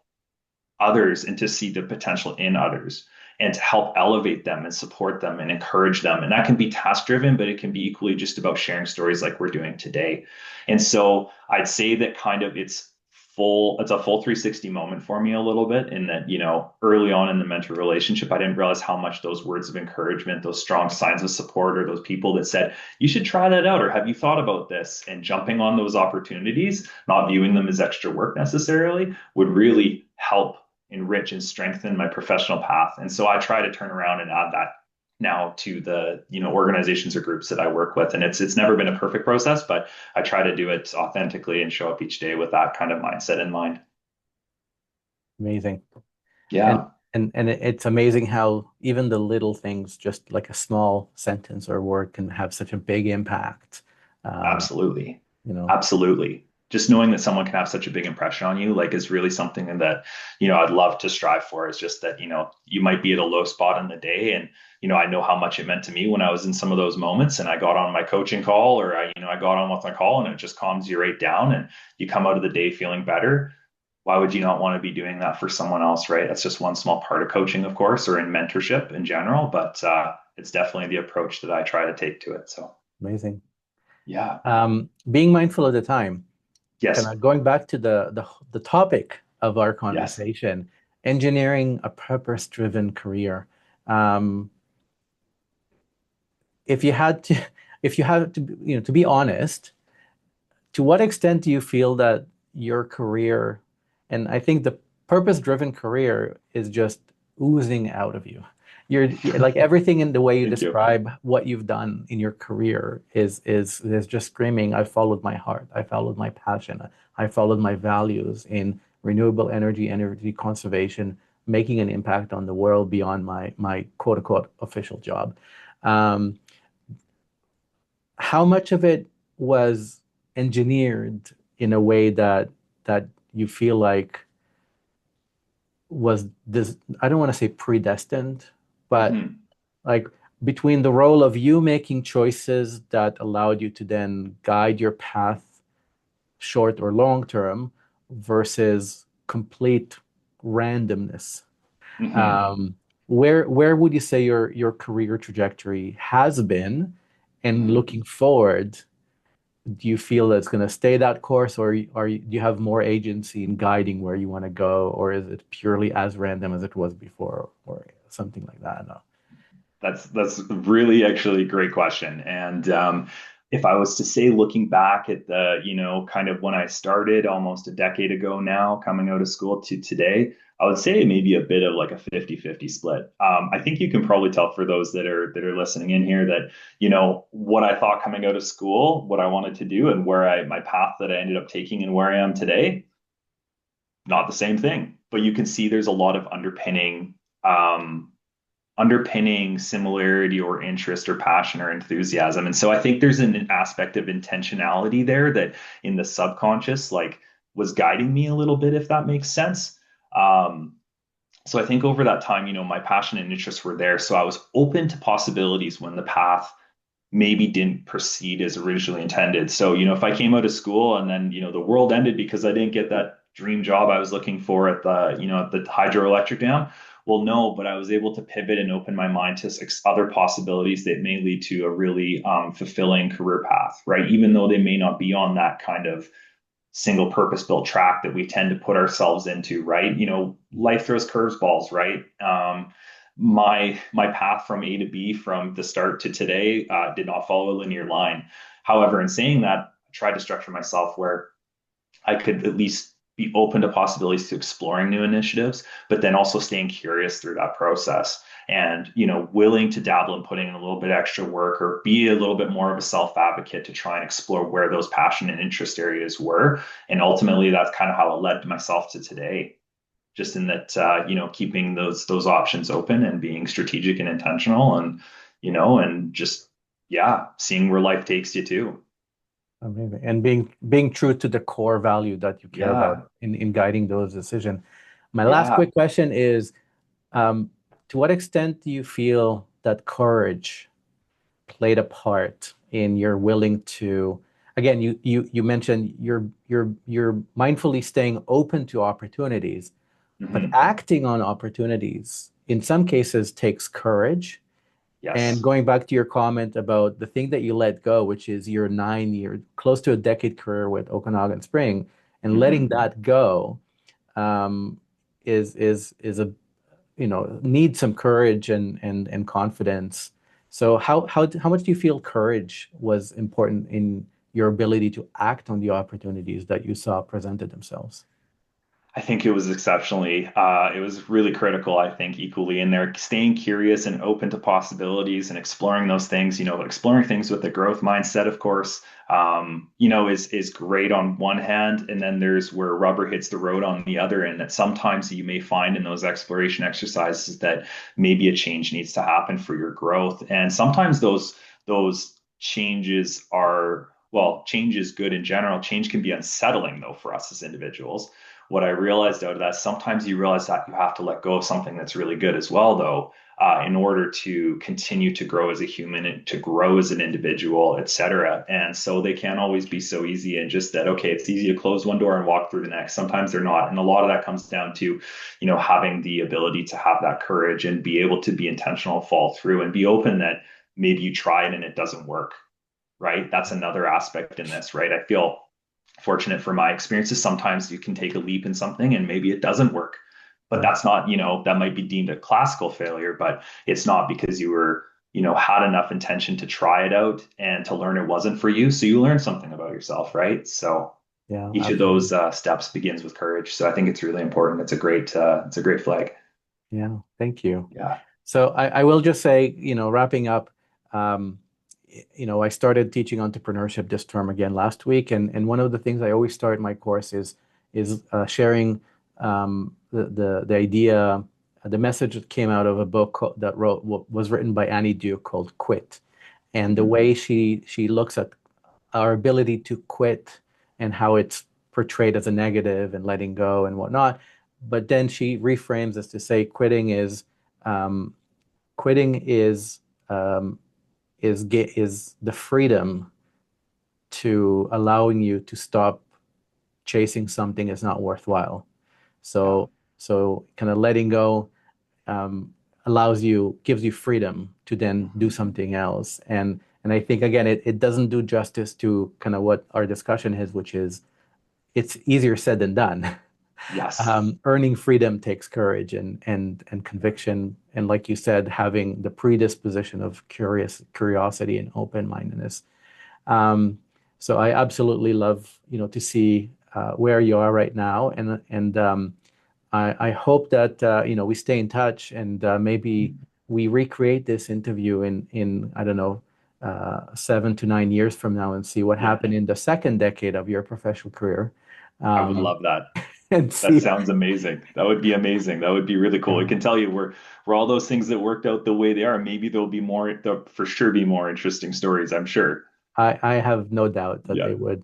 [SPEAKER 2] others and to see the potential in others and to help elevate them and support them and encourage them. And that can be task driven, but it can be equally just about sharing stories like we're doing today. And so I'd say that kind of it's a full 360 moment for me a little bit, in that, early on in the mentor relationship, I didn't realize how much those words of encouragement, those strong signs of support, or those people that said, you should try that out, or have you thought about this, and jumping on those opportunities, not viewing them as extra work necessarily, would really help enrich and strengthen my professional path. And so I try to turn around and add that now to the organizations or groups that I work with. And it's never been a perfect process, but I try to do it authentically and show up each day with that kind of mindset in mind.
[SPEAKER 1] Amazing. And
[SPEAKER 2] Yeah,
[SPEAKER 1] and it's amazing how even the little things, just like a small sentence or word, can have such a big impact. Um,
[SPEAKER 2] absolutely.
[SPEAKER 1] you know,
[SPEAKER 2] Absolutely. Just knowing that someone can have such a big impression on you, like, is really something that, I'd love to strive for. Is just that, you might be at a low spot in the day, and, I know how much it meant to me when I was in some of those moments, and I got on my coaching call, or I got on with my call, and it just calms you right down, and you come out of the day feeling better. why would you not want to be doing that for someone else, right? That's just one small part of coaching, of course, or in mentorship in general, but it's definitely the approach that I try to take to it. So,
[SPEAKER 1] Amazing.
[SPEAKER 2] yeah.
[SPEAKER 1] Being mindful of the time, kind
[SPEAKER 2] Yes.
[SPEAKER 1] of going back to the topic of our
[SPEAKER 2] Yes.
[SPEAKER 1] conversation, engineering a purpose-driven career. Um, if you had to, if you had to, to be honest, to what extent do you feel that your career, and I think the purpose-driven career is just oozing out of you. You're like everything in the way you
[SPEAKER 2] Thank you.
[SPEAKER 1] describe what you've done in your career is just screaming, I followed my heart, I followed my passion, I followed my values in renewable energy, energy conservation, making an impact on the world beyond my quote unquote official job. Um, how much of it was engineered in a way that you feel like was this, I don't want to say predestined, but
[SPEAKER 2] Hmm.
[SPEAKER 1] like between the role of you making choices that allowed you to then guide your path short or long term versus complete randomness.
[SPEAKER 2] Hmm.
[SPEAKER 1] um, where would you say your career trajectory has been, and
[SPEAKER 2] Hmm.
[SPEAKER 1] looking forward, do you feel that it's going to stay that course, or do you have more agency in guiding where you want to go, or is it purely as random as it was before, or something like that? No.
[SPEAKER 2] That's really actually a great question. And if I was to say, looking back at the, kind of when I started almost a decade ago now, coming out of school to today, I would say maybe a bit of like a 50-50 split. I think you can probably tell for those that are listening in here that, what I thought coming out of school, what I wanted to do, and my path that I ended up taking and where I am today, not the same thing. But you can see there's a lot of um, underpinning similarity or interest or passion or enthusiasm. And so I think there's an aspect of intentionality there that in the subconscious, like was guiding me a little bit, if that makes sense. Um, so I think over that time, my passion and interests were there. So I was open to possibilities when the path maybe didn't proceed as originally intended. So, if I came out of school and then, the world ended because I didn't get that dream job I was looking for at the hydroelectric dam. Well, no, but I was able to pivot and open my mind to other possibilities that may lead to a really fulfilling career path, right? Even though they may not be on that kind of single purpose built track that we tend to put ourselves into, right? Life throws curveballs, right? My path from A to B from the start to today did not follow a linear line. However, in saying that, I tried to structure myself where I could at least be open to possibilities to exploring new initiatives, but then also staying curious through that process and, willing to dabble and putting in a little bit extra work or be a little bit more of a self advocate to try and explore where those passion and interest areas were. And ultimately, that's kind of how it led myself to today. Just in that, keeping those options open and being strategic and intentional, and and just seeing where life takes you too.
[SPEAKER 1] Amazing. And being true to the core value that you care about
[SPEAKER 2] Yeah,
[SPEAKER 1] in guiding those decisions. My last
[SPEAKER 2] yeah.
[SPEAKER 1] quick question is, um, to what extent do you feel that courage played a part in your willing to, again, you mentioned you're mindfully staying open to opportunities, but
[SPEAKER 2] Hmm.
[SPEAKER 1] acting on opportunities in some cases takes courage. And
[SPEAKER 2] Yes.
[SPEAKER 1] going back to your comment about the thing that you let go, which is your 9 year, close to a decade career with Okanagan Spring, and letting
[SPEAKER 2] Hmm.
[SPEAKER 1] that go, um, is a, needs some courage and confidence. So how much do you feel courage was important in your ability to act on the opportunities that you saw presented themselves?
[SPEAKER 2] I think it was it was really critical, I think, equally in there, staying curious and open to possibilities and exploring those things, exploring things with a growth mindset, of course, is great on one hand. And then there's where rubber hits the road on the other. And that sometimes you may find in those exploration exercises that maybe a change needs to happen for your growth. And sometimes those changes are, well, change is good in general. Change can be unsettling though for us as individuals. What I realized out of that, sometimes you realize that you have to let go of something that's really good as well, though. in order to continue to grow as a human and to grow as an individual, etc. And so they can't always be so easy and just that, okay, it's easy to close one door and walk through the next. Sometimes they're not. And a lot of that comes down to, having the ability to have that courage and be able to be intentional, fall through, and be open that maybe you tried and it doesn't work, right? That's another aspect in this, right? I feel fortunate for my experiences. Sometimes you can take a leap in something and maybe it doesn't work, but
[SPEAKER 1] Right.
[SPEAKER 2] that's not, that might be deemed a classical failure, but it's not because you were, had enough intention to try it out and to learn it wasn't for you. So you learn something about yourself, right? So
[SPEAKER 1] Yeah,
[SPEAKER 2] each of
[SPEAKER 1] absolutely.
[SPEAKER 2] those steps begins with courage. So I think it's really important. It's a great flag.
[SPEAKER 1] Yeah, thank you.
[SPEAKER 2] Yeah.
[SPEAKER 1] So I will just say, wrapping up, um, I started teaching entrepreneurship this term again last week, and one of the things I always start my course is sharing the idea, the message that came out of a book was written by Annie Duke called Quit, and the
[SPEAKER 2] Mhm.
[SPEAKER 1] way she looks at our ability to quit and how it's portrayed as a negative and letting go and whatnot. But then she reframes this to say um, quitting um, is the freedom to allowing you to stop chasing something is not worthwhile.
[SPEAKER 2] Yeah.
[SPEAKER 1] So kind of letting go um, gives you freedom to then do
[SPEAKER 2] Mhm.
[SPEAKER 1] something else. And I think again, it doesn't do justice to kind of what our discussion is, which is it's easier said than done.
[SPEAKER 2] Yes.
[SPEAKER 1] Earning freedom takes courage and conviction, and like you said, having the predisposition of curiosity and open-mindedness. Um, so I absolutely love, to see where you are right now, and I hope that we stay in touch and maybe we recreate this interview in I don't know 7 to 9 years from now and see what
[SPEAKER 2] Yeah.
[SPEAKER 1] happened in the second decade of your professional career,
[SPEAKER 2] I would
[SPEAKER 1] um,
[SPEAKER 2] love that.
[SPEAKER 1] and
[SPEAKER 2] That
[SPEAKER 1] see.
[SPEAKER 2] sounds amazing. That would be amazing. That would be really cool. I
[SPEAKER 1] Yeah,
[SPEAKER 2] can tell you where all those things that worked out the way they are, maybe there'll for sure be more interesting stories, I'm sure.
[SPEAKER 1] I have no doubt that
[SPEAKER 2] Yeah.
[SPEAKER 1] they would.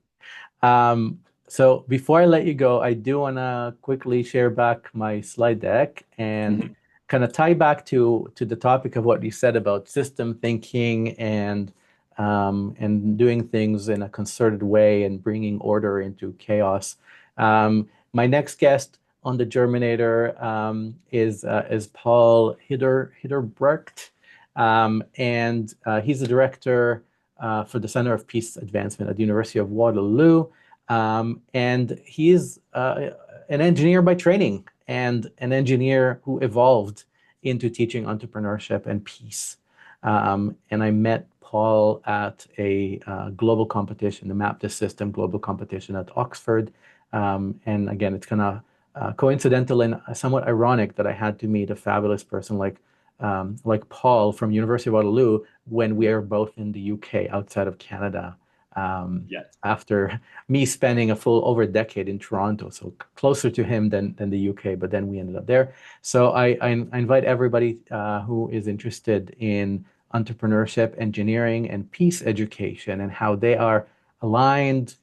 [SPEAKER 1] Um, so before I let you go, I do want to quickly share back my slide deck and
[SPEAKER 2] Mhm.
[SPEAKER 1] kind of tie back to the topic of what you said about system thinking and doing things in a concerted way and bringing order into chaos. My next guest on the Germinator is Paul Hidderbrecht, and he's the director for the Center of Peace Advancement at the University of Waterloo. And he is an engineer by training and an engineer who evolved into teaching entrepreneurship and peace. And I met Paul at a global competition, the Map This System global competition at Oxford. And again, it's kind of coincidental and somewhat ironic that I had to meet a fabulous person like Paul from University of Waterloo when we are both in the UK outside of Canada.
[SPEAKER 2] Yeah.
[SPEAKER 1] After me spending a full over a decade in Toronto, so closer to him than the UK, but then we ended up there. So I invite everybody who is interested in entrepreneurship, engineering, and peace education and how they are aligned,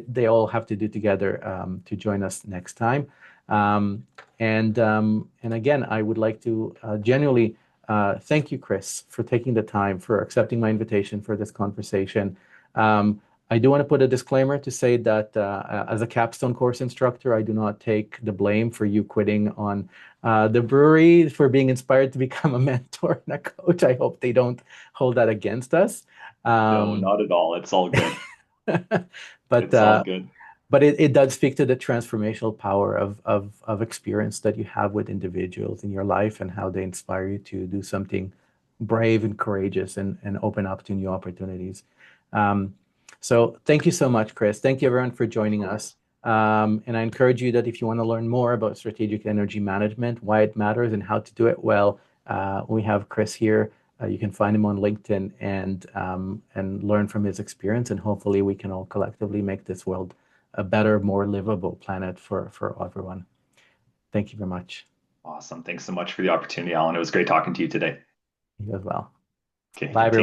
[SPEAKER 1] they all have to do together to join us next time. Um, and again, I would like to genuinely thank you, Chris, for taking the time, for accepting my invitation for this conversation. Um, I do want to put a disclaimer to say that as a capstone course instructor, I do not take the blame for you quitting on the brewery for being inspired to become a mentor and a coach. I hope they don't hold that against us.
[SPEAKER 2] No,
[SPEAKER 1] Um,
[SPEAKER 2] not at all. It's all good.
[SPEAKER 1] but
[SPEAKER 2] It's all
[SPEAKER 1] uh,
[SPEAKER 2] good.
[SPEAKER 1] but it does speak to the transformational power of experience that you have with individuals in your life and how they inspire you to do something brave and courageous and open up to new opportunities. Um, so thank you so much, Chris. Thank you everyone for
[SPEAKER 2] Of
[SPEAKER 1] joining us.
[SPEAKER 2] course.
[SPEAKER 1] And I encourage you that if you want to learn more about strategic energy management, why it matters and how to do it well, we have Chris here. You can find him on LinkedIn and learn from his experience, and hopefully we can all collectively make this world a better, more livable planet for everyone. Thank you very much.
[SPEAKER 2] Awesome. Thanks so much for the opportunity, Alan. It was great talking to you today.
[SPEAKER 1] You as well.
[SPEAKER 2] Okay.
[SPEAKER 1] Bye, everyone.